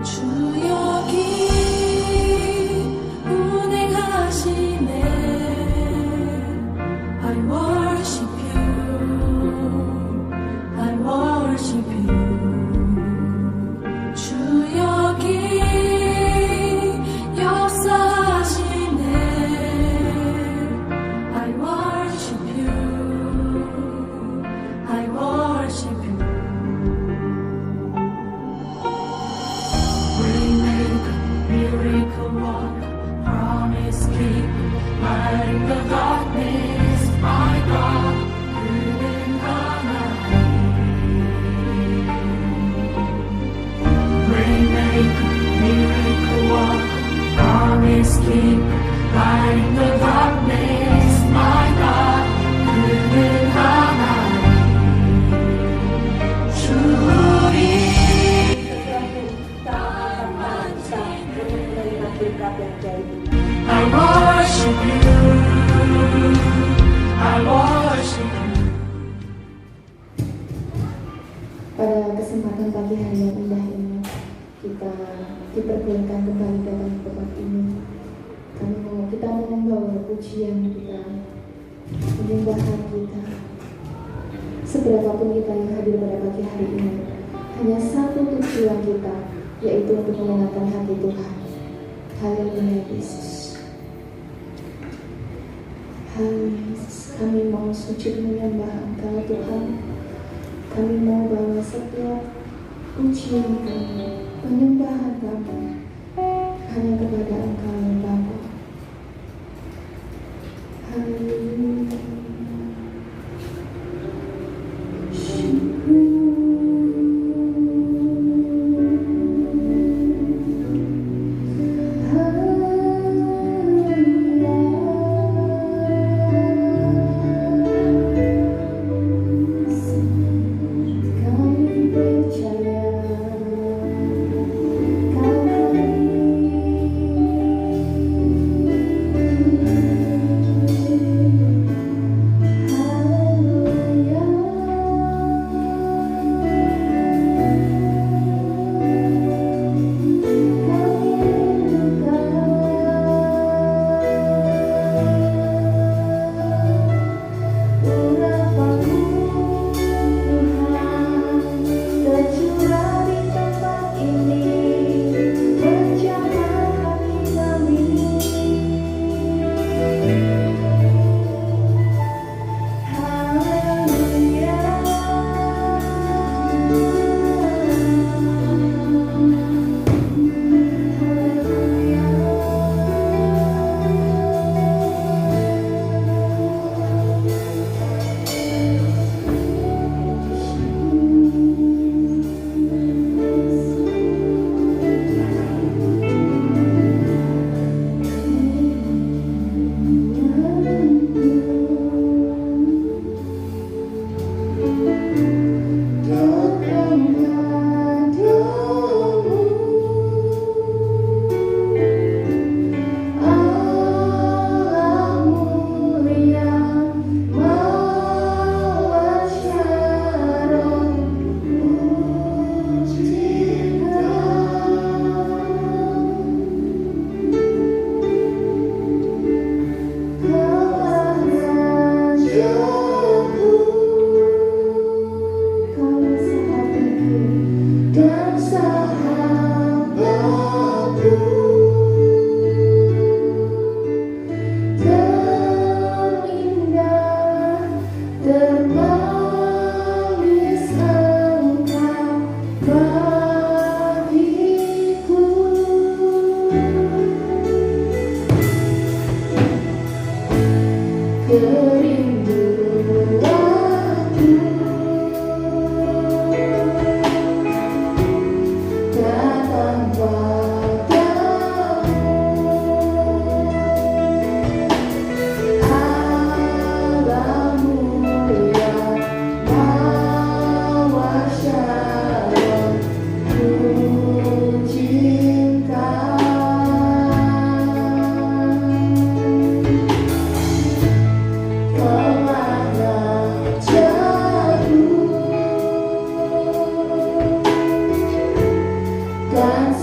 주 여기 운행하시네. I worship you, I worship you. 주 여기 역사하시네. I worship you, I worship you. Waymaker, miracle worker, promise keeper, light in the darkness, my God, living 하나님. Waymaker, miracle worker, promise keeper, light in the darkness, my God, living 하나님. 주리 I worship you, I worship you. Pada kesempatan pagi hari yang indah ini, kita diperbolehkan kembali datang ke tempat ini. Kita mau membawa pujian kita, penyembahan kita. Seberapapun kita yang hadir pada pagi hari ini, hanya satu tujuan kita, yaitu untuk menyenangkan hati Tuhan. Haleluya Yesus. Haleluya Yesus. Kami mau sujud menyembah Engkau Tuhan. Kami mau bawa setiap pujian kami, penyembahan kami hanya kepada Engkau yang Bapa. Haleluya. dan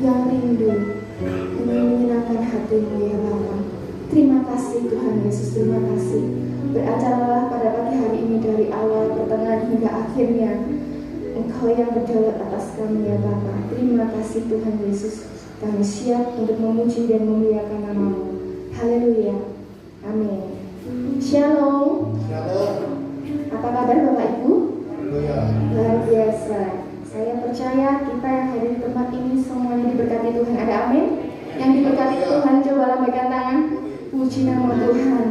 yang rindu ingin menyenangkan hatimu ya Bapa. Terima kasih Tuhan Yesus, terima kasih. Beracaralah pada pagi hari ini dari awal, pertengahan hingga akhirnya. Engkau yang berdaulat atas kami ya Bapa. Terima kasih Tuhan Yesus. Kami siap untuk memuji dan memuliakan nama-Mu. Haleluya. Amin. Shalom. Apa kabar Bapak Ibu? Luar biasa. Saya percaya kita yang hadir di tempat ini semuanya diberkati Tuhan. Ada amin? Yang diberkati Tuhan coba lambaikan tangan. Puji nama Tuhan.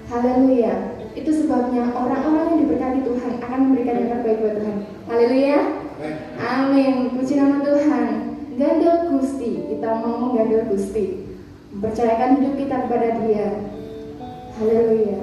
Haleluya. Itu sebabnya orang-orang yang diberkati Tuhan akan memberikan yang terbaik buat Tuhan. Haleluya. Amin. Puji nama Tuhan. Gandul Gusti. Kita ngomong gandul Gusti. Mempercayakan hidup kita kepada Dia. Haleluya.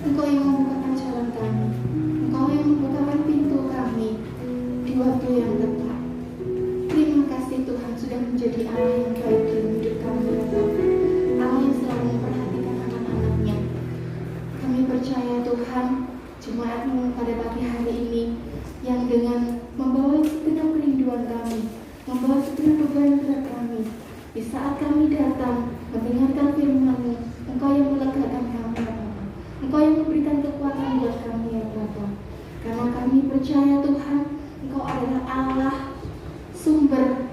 Engkau yang membukakan jalan kami, Engkau yang membukakan pintu kami di waktu yang tepat. Terima kasih Tuhan sudah menjadi Allah yang baik dalam hidup kami, ya Bapa. Allah yang selalu memperhatikan anak-anaknya. Kami percaya Tuhan, jemaat-Mu pada pagi hari ini yang dengan membawa segenap kerinduan kami, membawa segenap beban berat kami, di saat kami datang mendengarkan firman-Mu, Engkau yang melegakan kami, ya Bapa. Engkau yang memberikan kekuatan buat kami, ya Bapa. Karena kami percaya Tuhan, Engkau adalah Allah sumber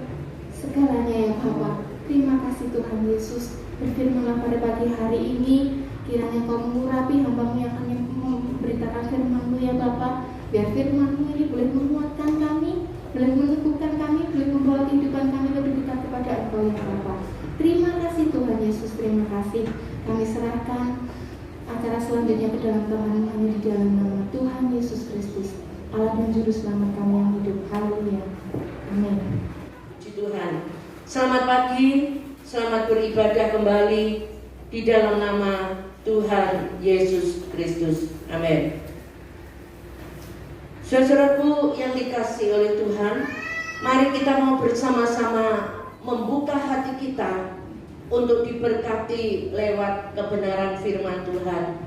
segalanya, ya Bapa. Terima kasih Tuhan Yesus. Berfirmanlah pada pagi hari ini, kiranya Kau mengurapi hamba-Mu yang akan memberitakan firman-Mu, ya Bapa. Biar firman-Mu ini boleh menguatkan kami, boleh meneguhkan kami, boleh membawa kehidupan kami lebih dekat kepada Engkau, ya Bapa. Terima kasih Tuhan Yesus, terima kasih. Kami serahkan acara selanjutnya ke dalam tangan-Mu hanya di dalam nama Tuhan Yesus Kristus, Allah dan Juru Selamat kami yang hidup. Haleluya. Amin. Puji Tuhan. Selamat pagi, selamat beribadah kembali di dalam nama Tuhan Yesus Kristus. Amin. Saudaraku yang dikasihi oleh Tuhan, mari kita mau bersama-sama membuka hati kita untuk diberkati lewat kebenaran firman Tuhan.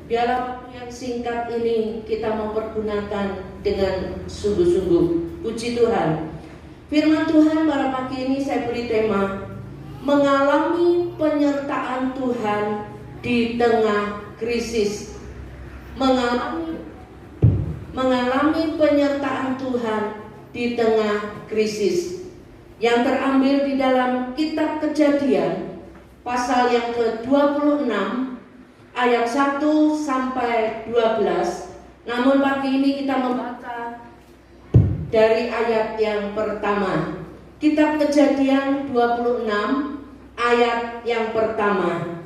Biarlah waktu yang singkat ini kita mau pergunakan dengan sungguh-sungguh. Puji Tuhan. Firman Tuhan pada pagi ini saya beri tema mengalami penyertaan Tuhan di tengah krisis. Mengalami penyertaan Tuhan di tengah krisis, yang terambil di dalam kitab Kejadian pasal yang ke-26 ayat 1 sampai 12. Namun pagi ini kita membaca dari ayat yang pertama. Kitab Kejadian 26 ayat yang pertama.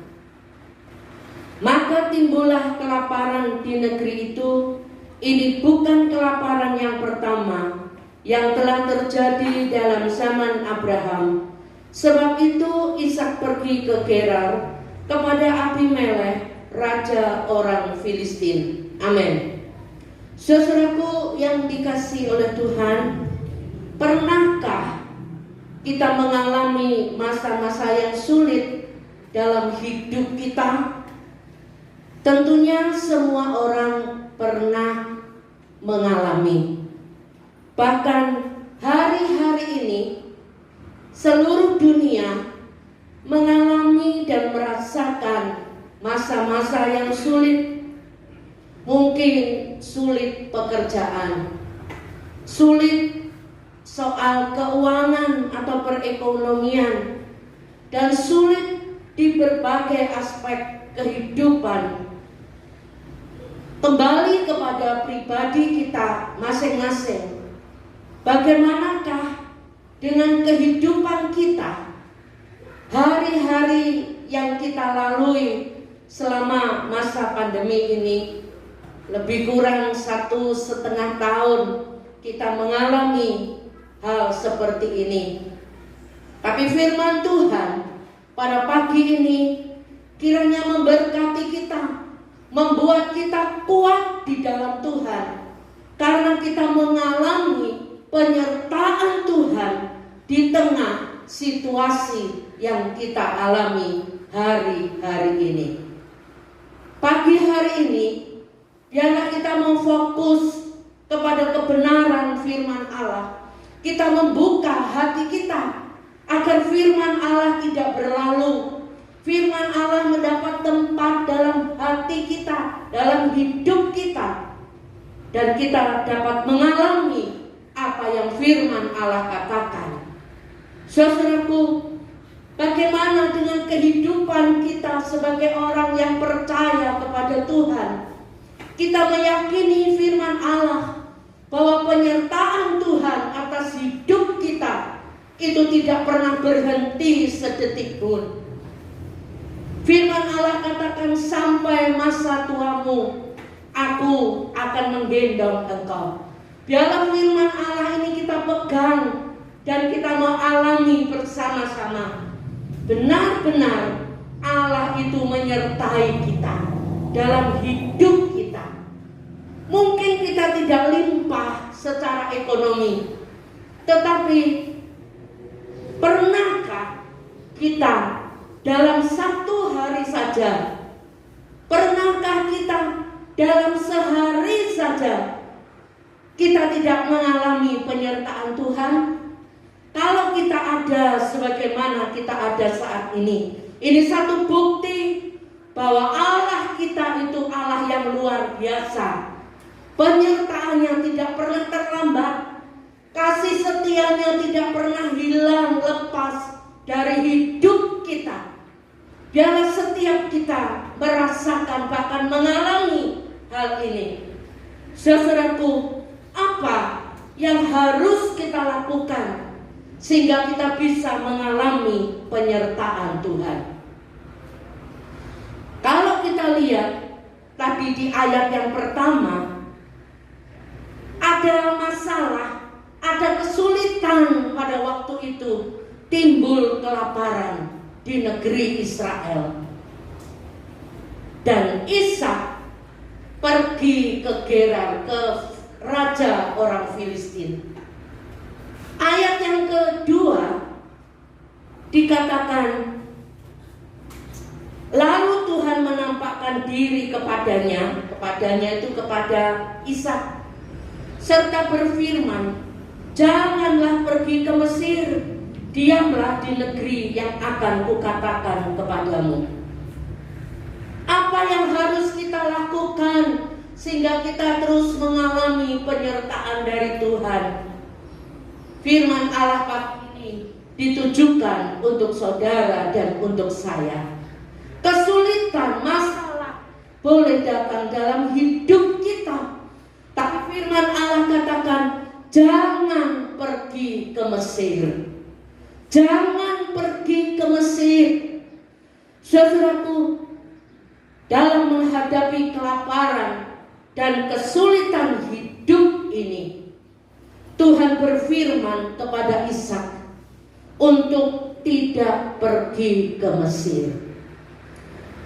Maka timbullah kelaparan di negeri itu. Ini bukan kelaparan yang pertama yang telah terjadi dalam zaman Abraham. Sebab itu Ishak pergi ke Gerar kepada Abimelekh, raja orang Filistin. Amin. Saudaraku yang dikasihi oleh Tuhan, pernahkah kita mengalami masa-masa yang sulit dalam hidup kita? Tentunya semua orang pernah mengalami. Bahkan hari-hari ini seluruh dunia mengalami dan merasakan masa-masa yang sulit. Mungkin sulit pekerjaan, sulit soal keuangan atau perekonomian, dan sulit di berbagai aspek kehidupan. Kembali kepada pribadi kita masing-masing. Bagaimanakah dengan kehidupan kita hari-hari yang kita lalui selama masa pandemi ini? Lebih kurang 1,5 tahun kita mengalami hal seperti ini. Tapi firman Tuhan pada pagi ini kiranya memberkati kita, membuat kita kuat di dalam Tuhan, karena kita mengalami penyertaan Tuhan di tengah situasi yang kita alami hari-hari ini. Pagi hari ini biarlah kita mau fokus kepada kebenaran firman Allah. Kita membuka hati kita agar firman Allah tidak berlalu. Firman Allah mendapat tempat dalam hati kita, dalam hidup kita, dan kita dapat mengalami apa yang firman Allah katakan. Saudaraku, bagaimana dengan kehidupan kita sebagai orang yang percaya kepada Tuhan? Kita meyakini firman Allah bahwa penyertaan Tuhan atas hidup kita itu tidak pernah berhenti sedetik pun. Firman Allah katakan, sampai masa tuamu aku akan menggendong engkau. Biarlah firman Allah ini kita pegang dan kita mau alami bersama-sama. Benar-benar Allah itu menyertai kita. dalam hidup kita. Mungkin kita tidak limpah secara ekonomi, tetapi pernahkah kita dalam satu hari saja, pernahkah kita dalam sehari saja kita tidak mengalami penyertaan Tuhan? Kalau kita ada sebagaimana kita ada saat ini satu bukti bahwa Allah kita itu Allah yang luar biasa. Penyertaannya tidak pernah terlambat, kasih setianya tidak pernah hilang lepas dari hidup kita. Biarlah setiap kita merasakan bahkan mengalami hal ini. Saudaraku, apa yang harus kita lakukan sehingga kita bisa mengalami penyertaan Tuhan? Kalau kita lihat tadi di ayat yang pertama, ada masalah, ada kesulitan pada waktu itu, timbul kelaparan di negeri Israel. Dan Ishak pergi ke Gerar, ke raja orang Filistin. Ayat yang kedua dikatakan, lalu Tuhan menampakkan diri kepadanya itu kepada Ishak, serta berfirman, janganlah pergi ke Mesir, diamlah di negeri yang akan kukatakan kepadamu. Apa yang harus kita lakukan sehingga kita terus mengalami penyertaan dari Tuhan? Firman Allah pagi ini ditujukan untuk saudara dan untuk saya. Kesulitan, masalah boleh datang dalam hidup kita, tapi firman Allah katakan, jangan pergi ke Mesir. Jangan pergi ke Mesir. Saudaraku, dalam menghadapi kelaparan dan kesulitan hidup ini, Tuhan berfirman kepada Ishak untuk tidak pergi ke Mesir.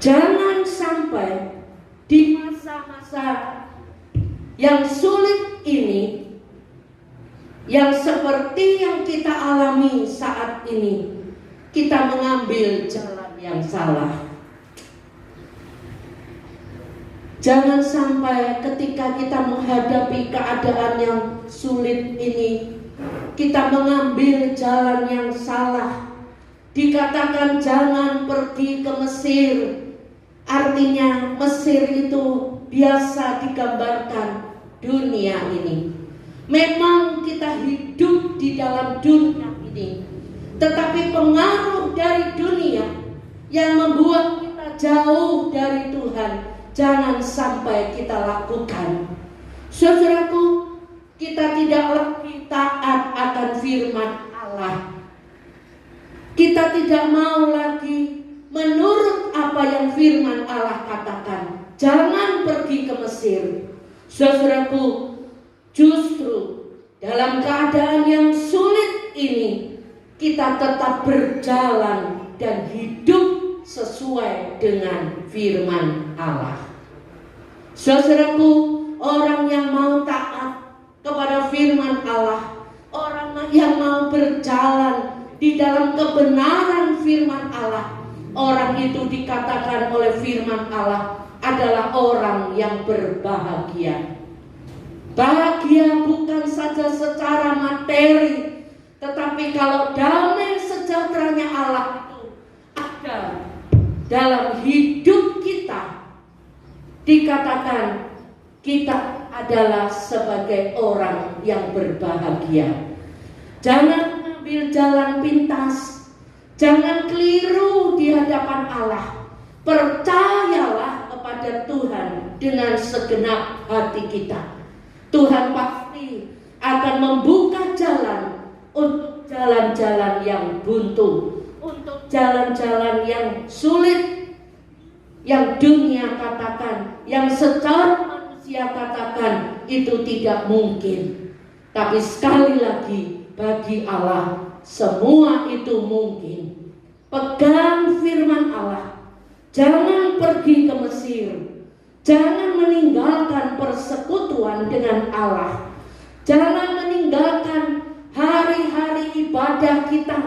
Jangan sampai di masa-masa yang sulit ini, yang seperti yang kita alami saat ini, kita mengambil jalan yang salah. Jangan sampai ketika kita menghadapi keadaan yang sulit ini, kita mengambil jalan yang salah. Dikatakan jangan pergi ke Mesir. Artinya Mesir itu biasa digambarkan dunia ini. Memang kita hidup di dalam dunia ini, tetapi pengaruh dari dunia yang membuat kita jauh dari Tuhan, jangan sampai kita lakukan. Saudaraku, kita tidak lagi taat akan firman Allah. Kita tidak mau lagi menurut apa yang firman Allah katakan. Jangan pergi ke Mesir. Saudaraku, justru dalam keadaan yang sulit ini, kita tetap berjalan dan hidup sesuai dengan firman Allah. Saudaraku, orang yang mau taat kepada firman Allah, orang yang mau berjalan di dalam kebenaran firman Allah, orang itu dikatakan oleh firman Allah adalah orang yang berbahagia. Bahagia bukan saja secara materi, tetapi kalau damai sejahteranya Allah itu ada dalam hidup kita, dikatakan kita adalah sebagai orang yang berbahagia. Jangan ambil jalan pintas, jangan keliru di hadapan Allah. Percayalah kepada Tuhan dengan segenap hati kita. Tuhan pasti akan membuka jalan untuk jalan-jalan yang buntu, untuk jalan-jalan yang sulit, yang dunia katakan, yang secara manusia katakan itu tidak mungkin. Tapi sekali lagi, bagi Allah semua itu mungkin. Pegang firman Allah. Jangan pergi ke Mesir. Jangan meninggalkan persekutuan dengan Allah. Jangan meninggalkan hari-hari ibadah kita.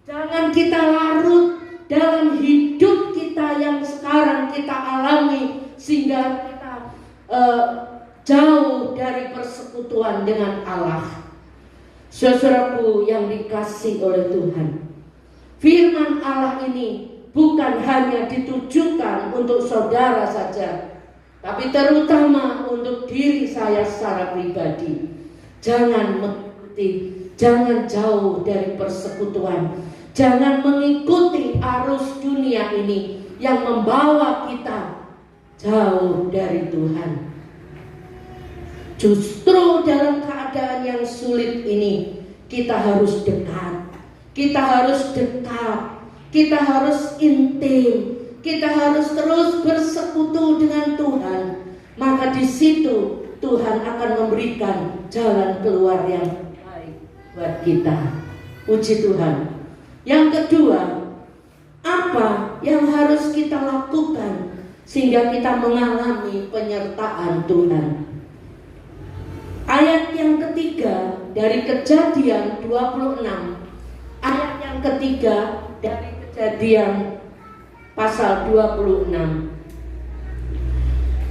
Jangan kita larut dalam hidup kita yang sekarang kita alami sehingga kita jauh dari persekutuan dengan Allah. Saudaraku yang dikasihi oleh Tuhan, firman Allah ini bukan hanya ditujukan untuk saudara saja, tapi terutama untuk diri saya secara pribadi. Jangan mengikuti, jangan jauh dari persekutuan. Jangan mengikuti arus dunia ini yang membawa kita jauh dari Tuhan. Justru dalam keadaan yang sulit ini kita harus dekat. Kita harus dekat. Kita harus intim. Kita harus terus bersekutu dengan Tuhan. Maka di situ Tuhan akan memberikan jalan keluar yang baik buat kita. Puji Tuhan. Yang kedua, apa yang harus kita lakukan sehingga kita mengalami penyertaan Tuhan? Ayat yang ketiga dari Kejadian 26. Ayat yang ketiga dari Kejadian pasal 26.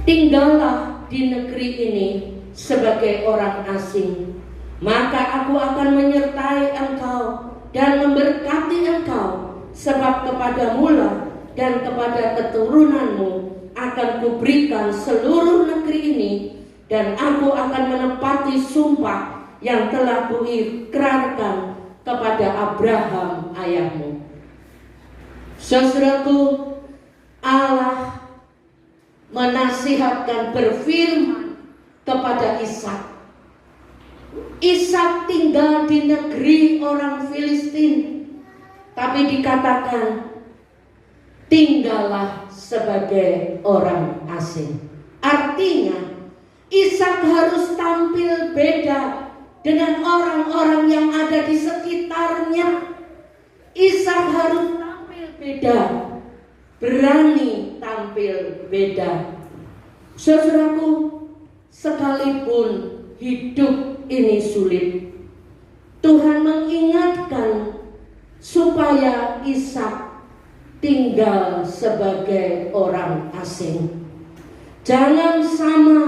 Tinggallah di negeri ini sebagai orang asing, maka aku akan menyertai engkau dan memberkati engkau, sebab kepadamu lah dan kepada keturunanmu akan kuberikan seluruh negeri ini, dan aku akan menepati sumpah yang telah kuikrarkan kepada Abraham ayahmu. Saudaraku, Allah menasihatkan, berfirman kepada Ishak. Ishak tinggal di negeri orang Filistin, tapi dikatakan tinggallah sebagai orang asing. Artinya Ishak harus tampil beda dengan orang-orang yang ada di sekitarnya. Ishak harus tampil beda, berani tampil beda. Saudaraku, sekalipun hidup ini sulit, Tuhan mengingatkan supaya Ishak tinggal sebagai orang asing. Jangan sama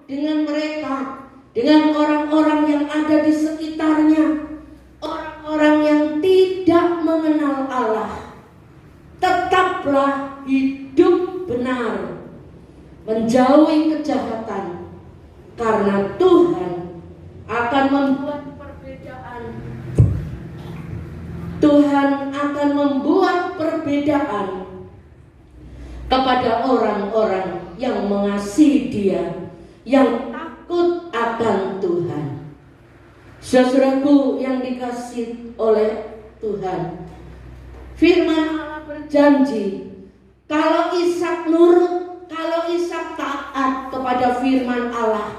dengan mereka, dengan orang-orang yang ada di sekitarnya, orang-orang yang tidak mengenal Allah. Tetaplah hidup benar, menjauhi kejahatan, karena Tuhan akan membuat perbedaan. Tuhan akan membuat perbedaan kepada orang-orang yang mengasihi Dia, yang takut akan Tuhan. Saudaraku yang dikasihi oleh Tuhan, firman Allah berjanji, kalau Ishak nurut, kalau Ishak taat kepada firman Allah,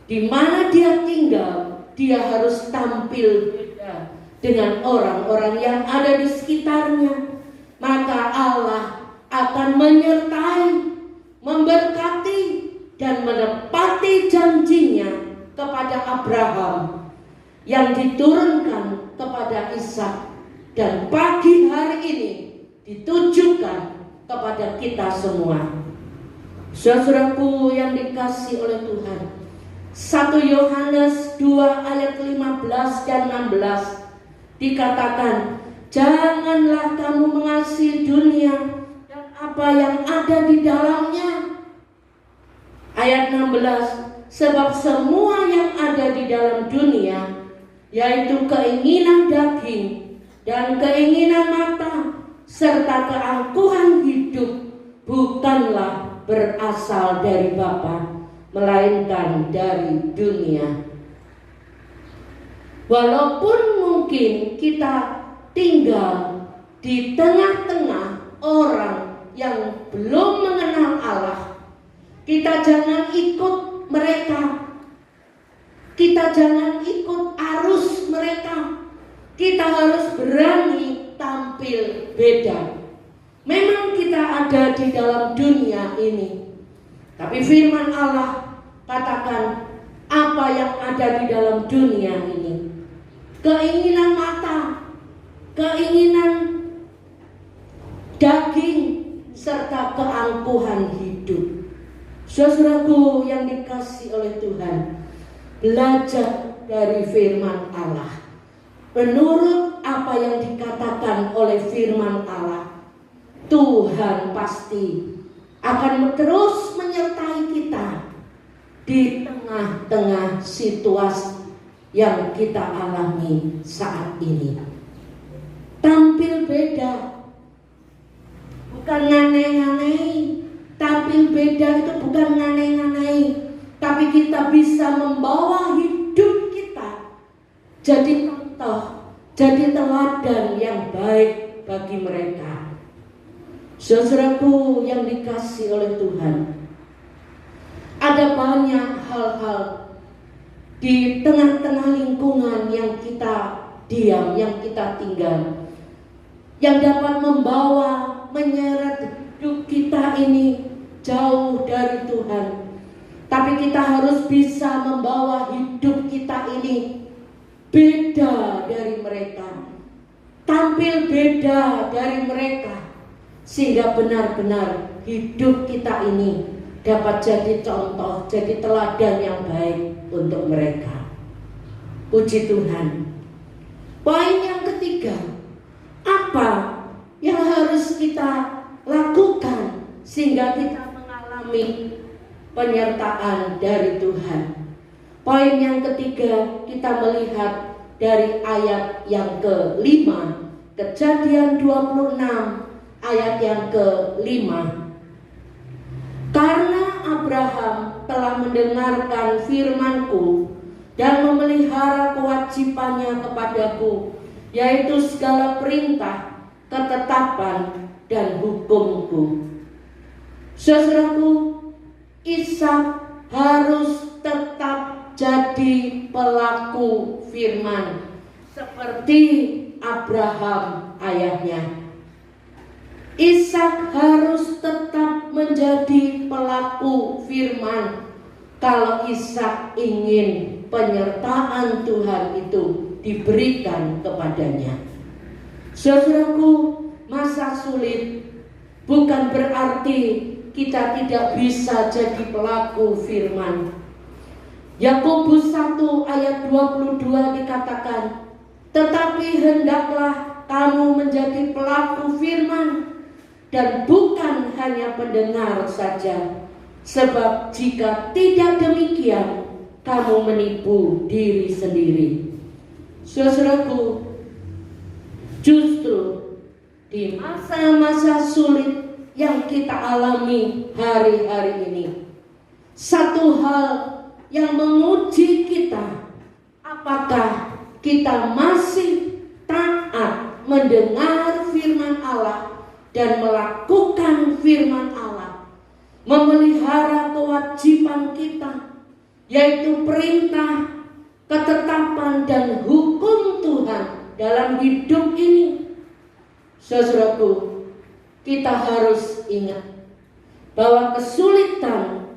di mana dia tinggal, dia harus tampil beda dengan orang-orang yang ada di sekitarnya. Maka Allah akan menyertai, memberkati, dan menepati janjinya kepada Abraham yang diturunkan kepada Ishak, dan pagi hari ini ditujukan kepada kita semua. Saudaraku yang dikasihi oleh Tuhan, 1 Yohanes 2 ayat 15 dan 16 dikatakan, janganlah kamu mengasihi dunia dan apa yang ada di dalamnya. Ayat 16, sebab semua yang ada di dalam dunia, yaitu keinginan daging dan keinginan mata serta keangkuhan hidup, bukanlah berasal dari Bapa, melainkan dari dunia. Walaupun mungkin kita tinggal di tengah-tengah orang yang belum mengenal Allah, kita jangan ikut mereka. Kita jangan ikut arus mereka. Kita harus berani tampil beda. Memang kita ada di dalam dunia ini, Tapi firman Allah katakan apa yang ada di dalam dunia ini, keinginan mata, keinginan daging, serta keangkuhan hidup. Saudaraku yang dikasihi oleh Tuhan, belajar dari firman Allah. Menurut apa yang dikatakan oleh firman Allah, Tuhan pasti akan terus menyertai kita di tengah-tengah situasi yang kita alami saat ini. Tampil beda, bukan ngane-ngane. Tampil beda itu bukan ngane-ngane, tapi kita bisa membawa hidup kita jadi contoh, jadi teladan yang baik bagi mereka. Saudaraku yang dikasihi oleh Tuhan, ada banyak hal-hal di tengah-tengah lingkungan yang kita diam, yang kita tinggal, yang dapat membawa, menyeret hidup kita ini jauh dari Tuhan. Tapi kita harus bisa membawa hidup kita ini beda dari mereka, tampil beda dari mereka, sehingga benar-benar hidup kita ini dapat jadi contoh, jadi teladan yang baik untuk mereka. Puji Tuhan. Poin yang ketiga, apa yang harus kita lakukan sehingga kita mengalami penyertaan dari Tuhan? Poin yang ketiga, kita melihat dari ayat yang ke-5, Kejadian 26 ayat yang ke-5. Karena Abraham telah mendengarkan firman-Ku dan memelihara kewajibannya kepadaku, yaitu segala perintah, ketetapan, dan hukum-Ku. Saudaraku, Ishak harus tetap jadi pelaku firman seperti Abraham ayahnya. Ishak harus tetap menjadi pelaku firman kalau Ishak ingin penyertaan Tuhan itu diberikan kepadanya. Saudaraku, masa sulit bukan berarti kita tidak bisa jadi pelaku firman. Yakobus 1 ayat 22 dikatakan, tetapi hendaklah kamu menjadi pelaku firman dan bukan hanya pendengar saja, sebab jika tidak demikian kamu menipu diri sendiri. Saudaraku, justru di masa-masa sulit yang kita alami hari-hari ini, satu hal yang menguji kita, apakah kita masih taat mendengar firman Allah dan melakukan firman Allah, memelihara kewajiban kita, yaitu perintah, ketetapan, dan hukum Tuhan dalam hidup ini. Saudaraku, kita harus ingat bahwa kesulitan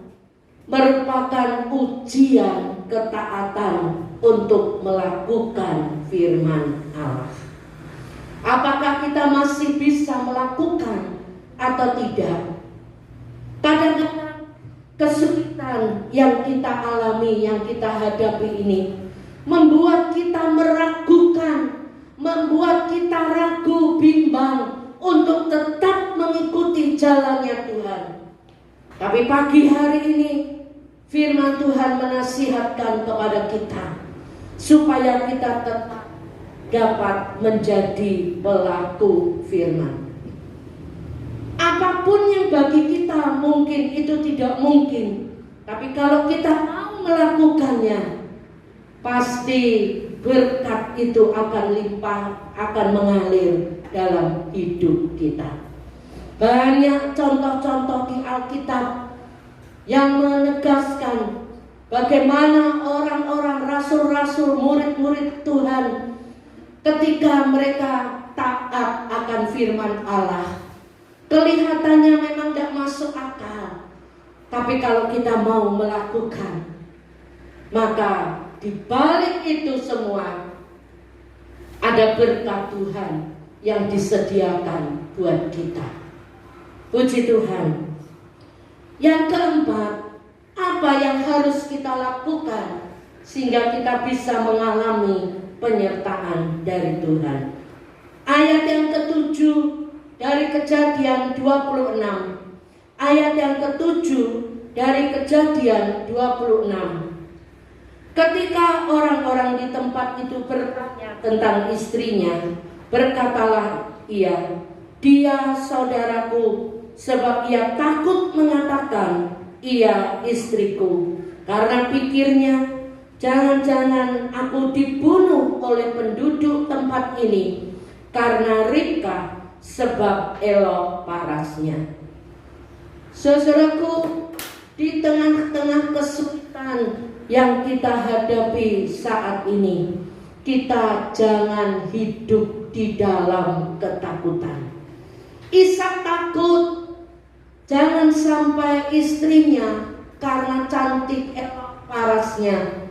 merupakan ujian ketaatan untuk melakukan firman Allah. Apakah kita masih bisa melakukan atau tidak? Kadang-kadang kesulitan yang kita alami, yang kita hadapi ini membuat kita meragukan, membuat kita ragu, bimbang untuk tetap mengikuti jalannya Tuhan. Tapi pagi hari ini firman Tuhan menasihatkan kepada kita supaya kita tetap dapat menjadi pelaku firman. Apapun yang bagi kita mungkin itu tidak mungkin, tapi kalau kita mau melakukannya, pasti berkat itu akan limpah, akan mengalir dalam hidup kita. Banyak contoh-contoh di Alkitab yang menegaskan bagaimana orang-orang rasul-rasul, murid-murid Tuhan, ketika mereka taat akan firman Allah, kelihatannya memang tidak masuk akal. Tapi kalau kita mau melakukan, maka di balik itu semua ada berkat Tuhan yang disediakan buat kita. Puji Tuhan. Yang keempat, apa yang harus kita lakukan sehingga kita bisa mengalami penyertaan dari Tuhan? Ayat yang ketujuh dari Kejadian 26. Ayat yang ketujuh dari Kejadian 26. Ketika orang-orang di tempat itu bertanya tentang istrinya, berkatalah ia, "Dia saudaraku," sebab ia takut mengatakan, "Ia istriku," karena pikirnya, jangan-jangan aku dibunuh oleh penduduk tempat ini karena Ribka, sebab elok parasnya. Saudaraku, di tengah-tengah kesulitan yang kita hadapi saat ini, kita jangan hidup di dalam ketakutan. Ishak takut, jangan sampai istrinya karena cantik elok parasnya,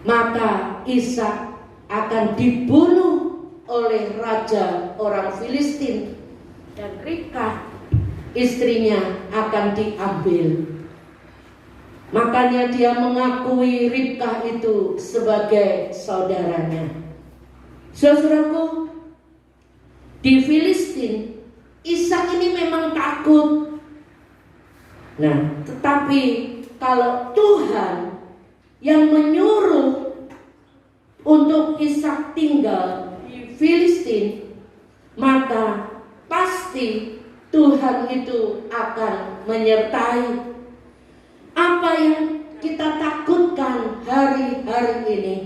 maka Ishak akan dibunuh oleh raja orang Filistin, dan Ribka istrinya akan diambil. Makanya dia mengakui Ribka itu sebagai saudaranya. Saudaraku, di Filistin Ishak ini memang takut. Nah, tetapi kalau Tuhan yang menyuruh untuk Ishak tinggal di Filistin, maka pasti Tuhan itu akan menyertai. Apa yang kita takutkan hari-hari ini,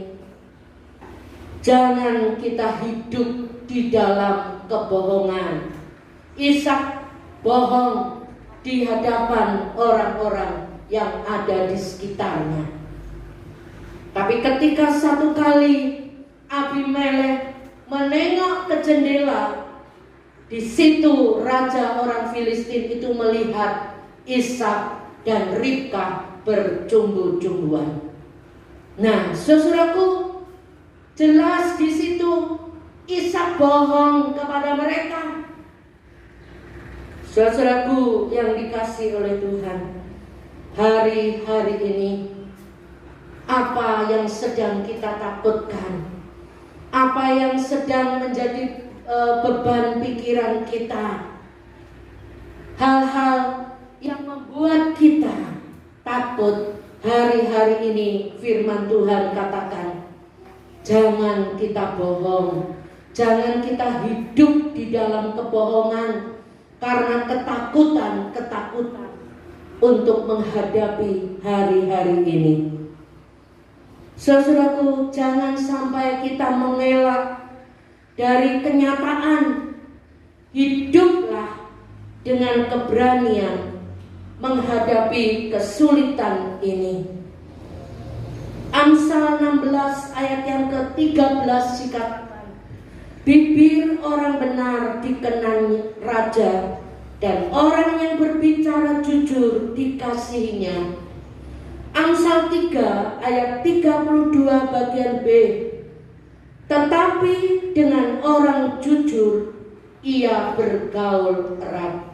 jangan kita hidup di dalam kebohongan. Ishak bohong di hadapan orang-orang yang ada di sekitarnya. Tapi ketika satu kali Abimelek menengok ke jendela, di situ raja orang Filistin itu melihat Ishak dan Ribka bercumbu-cumbuan. Nah, saudaraku, jelas di situ Ishak bohong kepada mereka. Saudaraku yang dikasihi oleh Tuhan, hari-hari ini apa yang sedang kita takutkan? Apa yang sedang menjadi beban pikiran kita? Hal-hal yang membuat kita takut hari-hari ini, firman Tuhan katakan, jangan kita bohong, jangan kita hidup di dalam kebohongan karena ketakutan untuk menghadapi hari-hari ini. Saudaraku, jangan sampai kita mengelak dari kenyataan. Hiduplah dengan keberanian menghadapi kesulitan ini. Amsal 16 ayat yang ke-13 dikatakan, bibir orang benar dikenang raja, dan orang yang berbicara jujur dikasihinya. Amsal 3 ayat 32 bagian B, tetapi dengan orang jujur ia bergaul erat.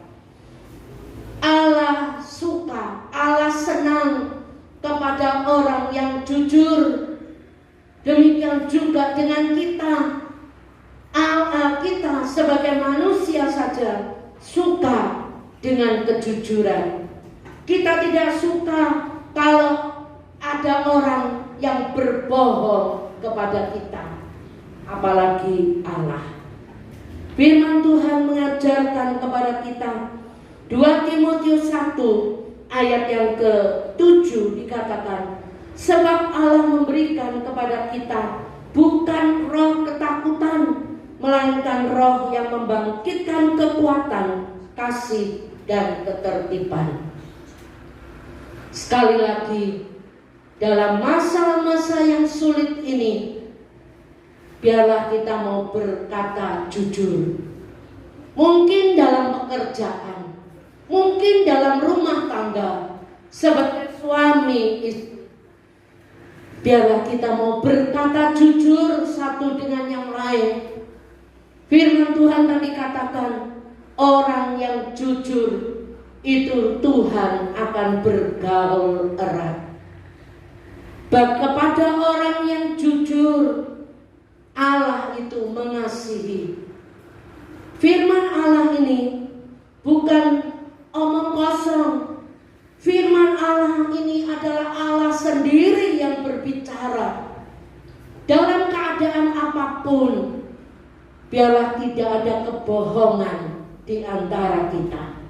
Allah suka, Allah senang kepada orang yang jujur. Demikian juga dengan kita. Kita sebagai manusia saja suka dengan kejujuran. Kita tidak suka kalau ada orang yang berbohong kepada kita, apalagi Allah. Firman Tuhan mengajarkan kepada kita, 2 Timotius 1 ayat yang ke-7 dikatakan, sebab Allah memberikan kepada kita bukan roh ketakutan, melainkan roh yang membangkitkan kekuatan, kasih, dan ketertiban. Sekali lagi, dalam masa-masa yang sulit ini, biarlah kita mau berkata jujur. Mungkin dalam pekerjaan, Mungkin dalam rumah tangga, sebagai suami istri, biarlah kita mau berkata jujur satu dengan yang lain. Firman Tuhan tadi katakan, orang yang jujur itu Tuhan akan bergaul erat. Kepada orang yang jujur, Allah itu mengasihi. Firman Allah ini bukan omong kosong. Firman Allah ini adalah Allah sendiri yang berbicara. Dalam keadaan apapun, biarlah tidak ada kebohongan di antara kita.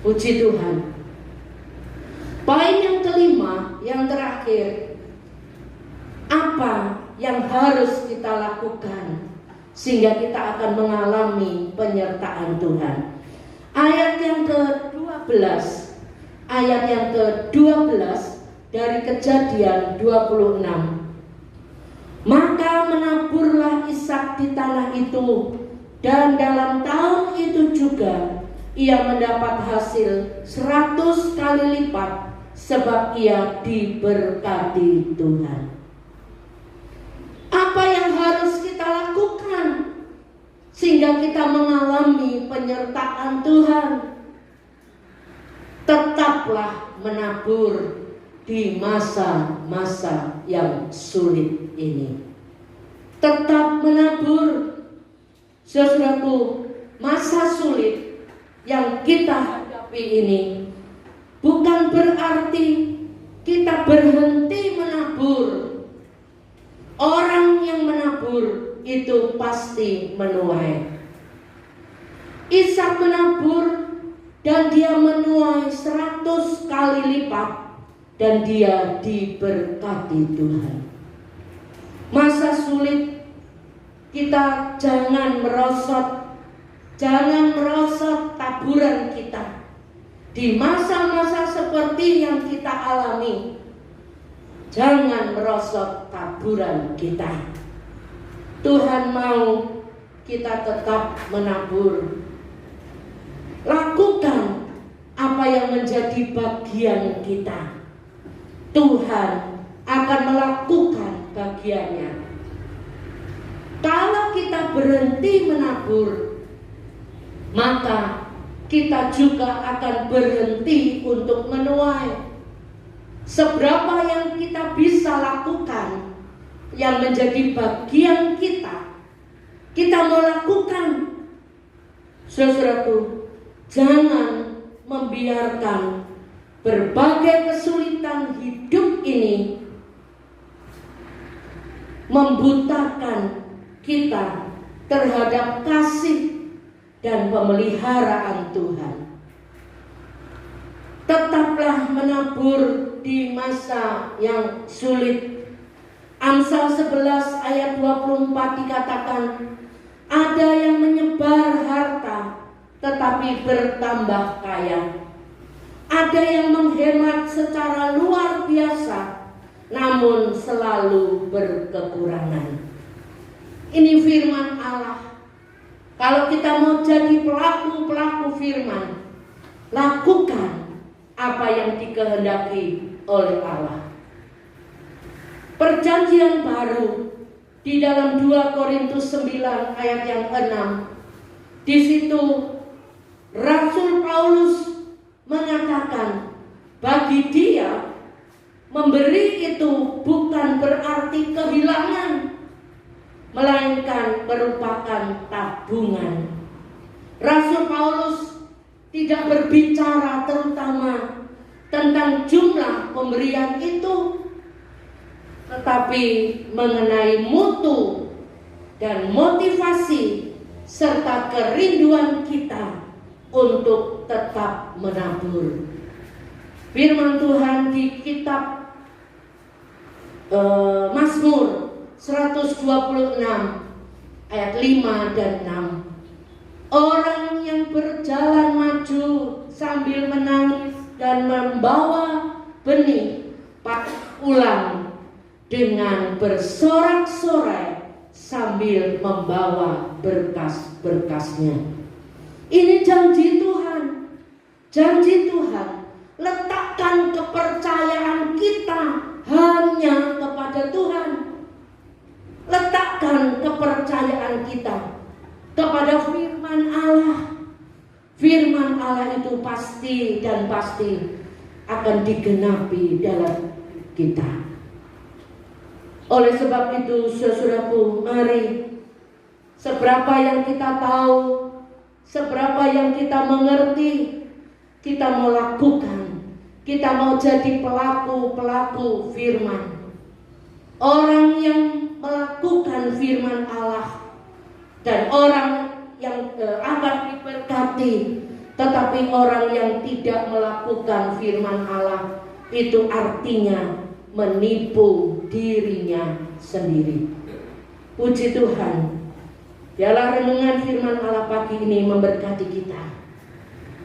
Puji Tuhan. Poin yang kelima, yang terakhir, apa yang harus kita lakukan sehingga kita akan mengalami penyertaan Tuhan? Ayat yang ke-12, ayat yang ke-12 dari Kejadian 26. Maka menaburlah Ishak di tanah itu, dan dalam tahun itu juga ia mendapat hasil 100 kali lipat, sebab ia diberkati Tuhan. Apa yang harus kita lakukan sehingga kita mengalami penyertaan Tuhan? Tetaplah menabur di masa-masa yang sulit ini. Tetap menabur. Saudaraku, masa sulit yang kita hadapi ini bukan berarti kita berhenti menabur. Orang yang menabur itu pasti menuai. Ishak menabur dan dia menuai 100 kali lipat, dan dia diberkati Tuhan. Masa sulit kita jangan merosot taburan kita. Di masa-masa seperti yang kita alami, jangan merosot taburan kita. Tuhan mau kita tetap menabur. Lakukan apa yang menjadi bagian kita. Tuhan akan melakukan bagiannya. Kalau kita berhenti menabur, maka kita juga akan berhenti untuk menuai. Seberapa yang kita bisa lakukan, yang menjadi bagian kita mau lakukan. Saudaraku, jangan membiarkan berbagai kesulitan hidup ini membutakan kita terhadap kasih dan pemeliharaan Tuhan. Tetaplah menabur di masa yang sulit. Amsal 11 ayat 24 dikatakan, ada yang menyebar harta tetapi bertambah kaya. Ada yang menghemat secara luar biasa namun selalu berkekurangan. Ini firman Allah. Kalau kita mau jadi pelaku firman, lakukan apa yang dikehendaki oleh Allah. Perjanjian baru di dalam 2 Korintus 9 ayat yang 6. Di situ Rasul Paulus mengatakan, bagi dia memberi itu bukan berarti kehilangan, melainkan merupakan tabungan. Rasul Paulus tidak berbicara terutama tentang jumlah pemberian itu, tetapi mengenai mutu dan motivasi serta kerinduan kita untuk tetap menabur. Firman Tuhan di kitab Mazmur 126 ayat 5 dan 6. Orang yang berjalan maju sambil menangis dan membawa benih patut pulang dengan bersorak-sorai sambil membawa berkas-berkasnya. Ini janji Tuhan. janji Tuhan. Letakkan kepercayaan kita hanya kepada Tuhan. Letakkan kepercayaan kita kepada firman Allah. Firman Allah itu pasti dan pasti akan digenapi dalam kita. Oleh sebab itu, saudaraku, mari seberapa yang kita tahu, seberapa yang kita mengerti, kita mau lakukan. Kita mau jadi pelaku-pelaku firman. Orang yang melakukan firman Allah dan orang yang akan diberkati. Tetapi orang yang tidak melakukan firman Allah itu artinya menipu dirinya sendiri. Puji Tuhan. Biarlah renungan firman Allah pagi ini memberkati kita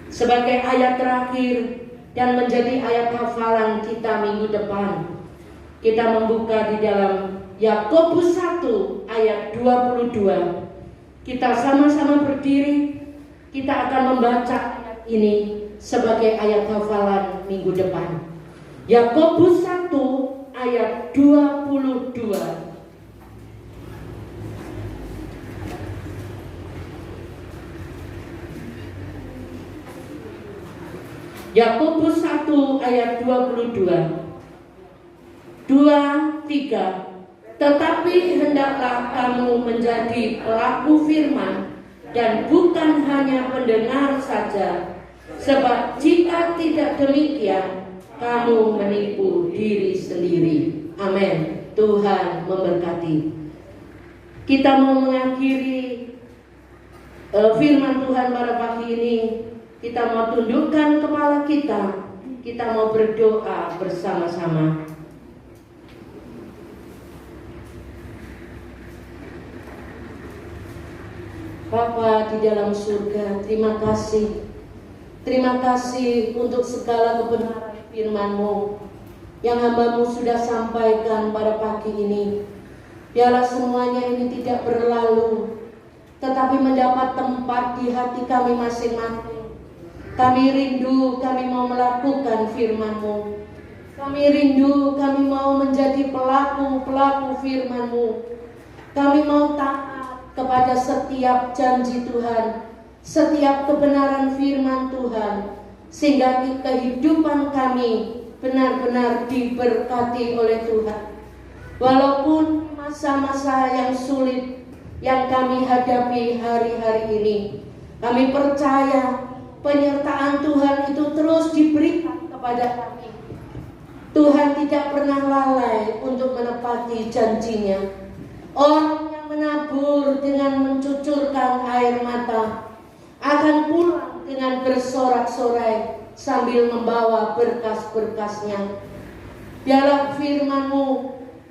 sebagai ayat terakhir dan menjadi ayat hafalan kita minggu depan. Kita membuka di dalam Yakobus 1 ayat 22. Kita sama-sama berdiri. Kita akan membaca ayat ini sebagai ayat hafalan minggu depan. Yakobus 1 ayat 22. Yakobus 1 ayat 22. 2, 3. Tetapi hendaklah kamu menjadi pelaku firman dan bukan hanya pendengar saja. Sebab jika tidak demikian, kamu menipu diri sendiri. Amin. Tuhan memberkati. Kita mau mengakhiri firman Tuhan pada pagi ini. Kita mau tundukkan kepala kita. Kita mau berdoa bersama-sama. Bapa di dalam surga, terima kasih. Terima kasih untuk segala kebenaran firman-Mu yang hamba-Mu sudah sampaikan pada pagi ini. Biarlah semuanya ini tidak berlalu, tetapi mendapat tempat di hati kami masing-masing. Kami rindu, kami mau melakukan firman-Mu. Kami rindu, kami mau menjadi pelaku-pelaku firman-Mu. Kami mau taat kepada setiap janji Tuhan, setiap kebenaran firman Tuhan, sehingga kehidupan kami benar-benar diberkati oleh Tuhan. Walaupun masa-masa yang sulit yang kami hadapi hari-hari ini, kami percaya penyertaan Tuhan itu terus diberikan kepada kami. Tuhan tidak pernah lalai untuk menepati janjinya. Orang yang menabur dengan mencucurkan air mata akan pulang dengan bersorak-sorai sambil membawa berkas-berkasnya. Biarlah firman-Mu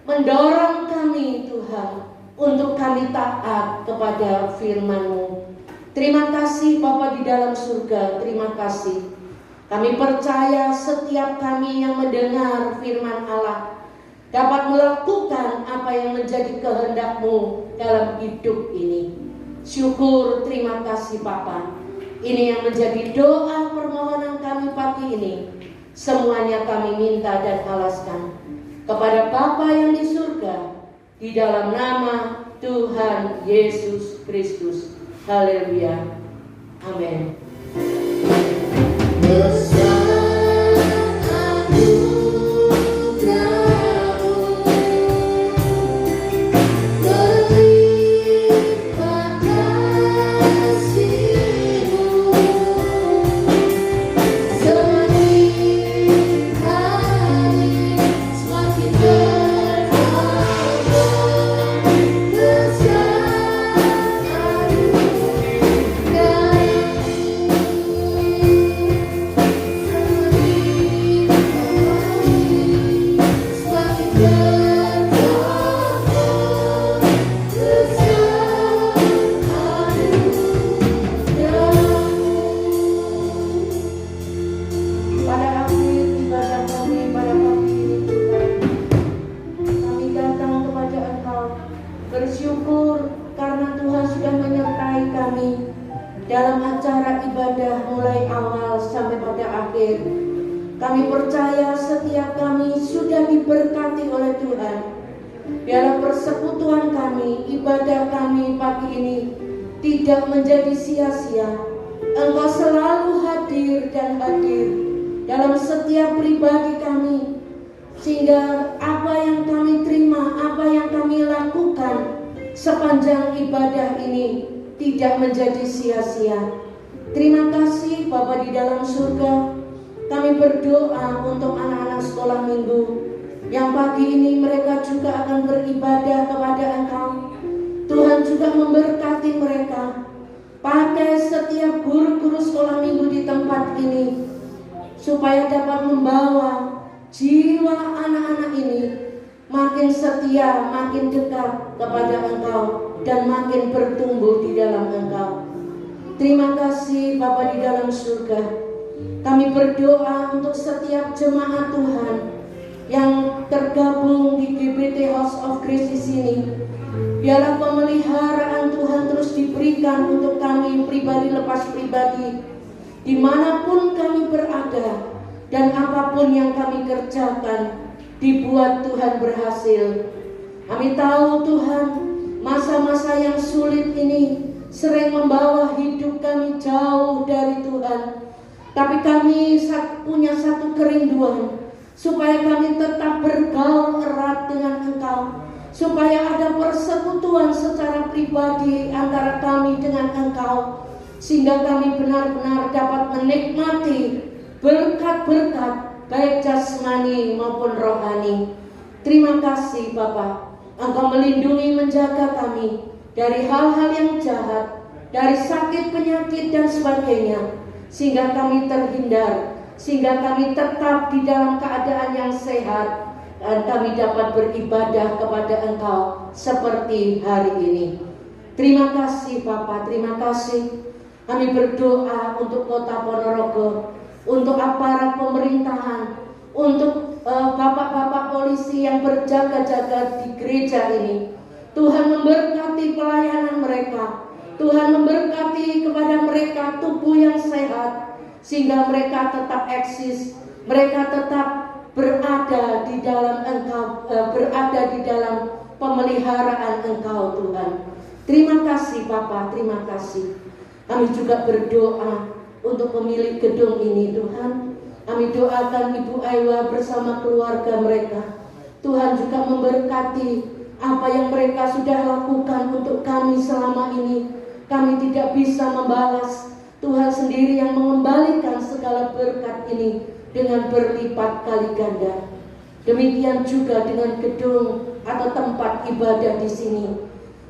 mendorong kami Tuhan untuk kami taat kepada firman-Mu. Terima kasih Bapa di dalam surga, terima kasih. Kami percaya setiap kami yang mendengar firman Allah dapat melakukan apa yang menjadi kehendak-Mu dalam hidup ini. Syukur, terima kasih Bapa. Ini yang menjadi doa permohonan kami pagi ini. Semuanya kami minta dan alaskan kepada Bapa yang di surga, di dalam nama Tuhan Yesus Kristus. Haleluya. Amin. Bersyukur karena Tuhan sudah menyertai kami dalam acara ibadah mulai awal sampai pada percaya setiap kami sudah diberkati oleh Tuhan. Biarlah persekutuan kami, ibadah kami pagi ini tidak menjadi sia-sia. Engkau selalu hadir dan hadir dalam setiap pribadi kami, sehingga apa yang kami terima, apa yang kami lakukan sepanjang ibadah ini tidak menjadi sia-sia. Terima kasih Bapa di dalam surga. Kami berdoa untuk anak-anak sekolah minggu yang pagi ini mereka juga akan beribadah kepada Engkau. Tuhan juga memberkati mereka. Pakai setiap guru-guru sekolah minggu di tempat ini supaya dapat membawa jiwa anak-anak ini makin setia, makin dekat kepada Engkau dan makin bertumbuh di dalam Engkau. Terima kasih Bapa di dalam surga. Kami berdoa untuk setiap jemaat Tuhan yang tergabung di GBT House of Grace di sini. Biarlah pemeliharaan Tuhan terus diberikan untuk kami pribadi lepas pribadi, dimanapun kami berada dan apapun yang kami kerjakan, dibuat Tuhan berhasil. Kami tahu Tuhan, masa-masa yang sulit ini sering membawa hidup kami jauh dari Tuhan. Tapi kami punya satu kerinduan, supaya kami tetap bergaul erat dengan Engkau, supaya ada persekutuan secara pribadi antara kami dengan Engkau, sehingga kami benar-benar dapat menikmati berkat-berkat baik jasmani maupun rohani. Terima kasih Bapa, Engkau melindungi menjaga kami dari hal-hal yang jahat, dari sakit penyakit dan sebagainya, sehingga kami terhindar, sehingga kami tetap di dalam keadaan yang sehat dan kami dapat beribadah kepada Engkau seperti hari ini. Terima kasih Bapa, terima kasih. Kami berdoa untuk Kota Ponorogo, untuk aparat pemerintahan, untuk bapak-bapak polisi yang berjaga-jaga di gereja ini. Tuhan memberkati pelayanan mereka, Tuhan memberkati kepada mereka tubuh yang sehat, sehingga mereka tetap eksis, mereka tetap berada di dalam Engkau, berada di dalam pemeliharaan Engkau Tuhan. Terima kasih Bapa, terima kasih. Kami juga berdoa untuk pemilik gedung ini Tuhan. Kami doakan Ibu Aiwa bersama keluarga mereka. Tuhan juga memberkati apa yang mereka sudah lakukan untuk kami selama ini. Kami tidak bisa membalas, Tuhan sendiri yang mengembalikan segala berkat ini dengan berlipat kali ganda. Demikian juga dengan gedung atau tempat ibadah di sini.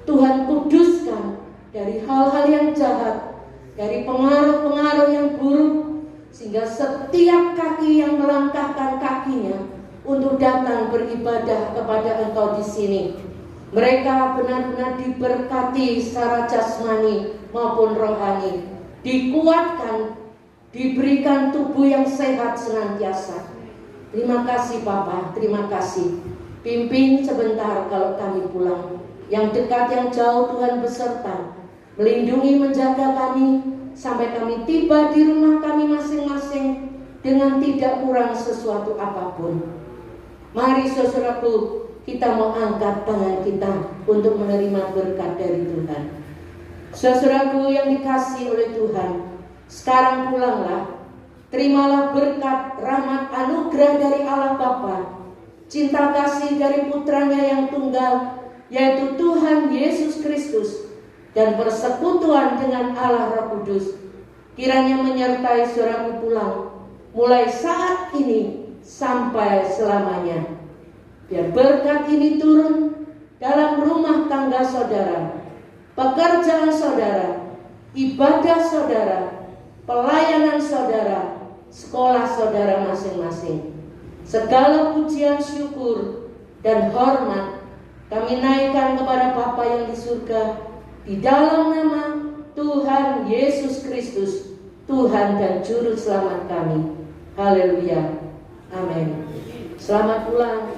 Tuhan kuduskan dari hal-hal yang jahat, dari pengaruh-pengaruh yang buruk, sehingga setiap kaki yang melangkahkan kakinya untuk datang beribadah kepada Engkau di sini, mereka benar-benar diberkati secara jasmani maupun rohani, dikuatkan, diberikan tubuh yang sehat senantiasa. Terima kasih Bapa, terima kasih. Pimpin sebentar kalau kami pulang. Yang dekat yang jauh Tuhan beserta, melindungi menjaga kami sampai kami tiba di rumah kami masing-masing dengan tidak kurang sesuatu apapun. Mari saudaraku, kita mau angkat tangan kita untuk menerima berkat dari Tuhan. Saudaraku yang dikasihi oleh Tuhan, sekarang pulanglah, terimalah berkat, rahmat, anugerah dari Allah Bapa, cinta kasih dari putranya yang tunggal, yaitu Tuhan Yesus Kristus, dan persekutuan dengan Allah Roh Kudus, kiranya menyertai saudaraku pulang, mulai saat ini sampai selamanya. Biar berkat ini turun dalam rumah tangga saudara, pekerjaan saudara, ibadah saudara, pelayanan saudara, sekolah saudara masing-masing. Segala pujian, syukur, dan hormat kami naikkan kepada Bapa yang di surga, di dalam nama Tuhan Yesus Kristus, Tuhan dan Juru Selamat kami. Haleluya. Amin. Selamat pulang.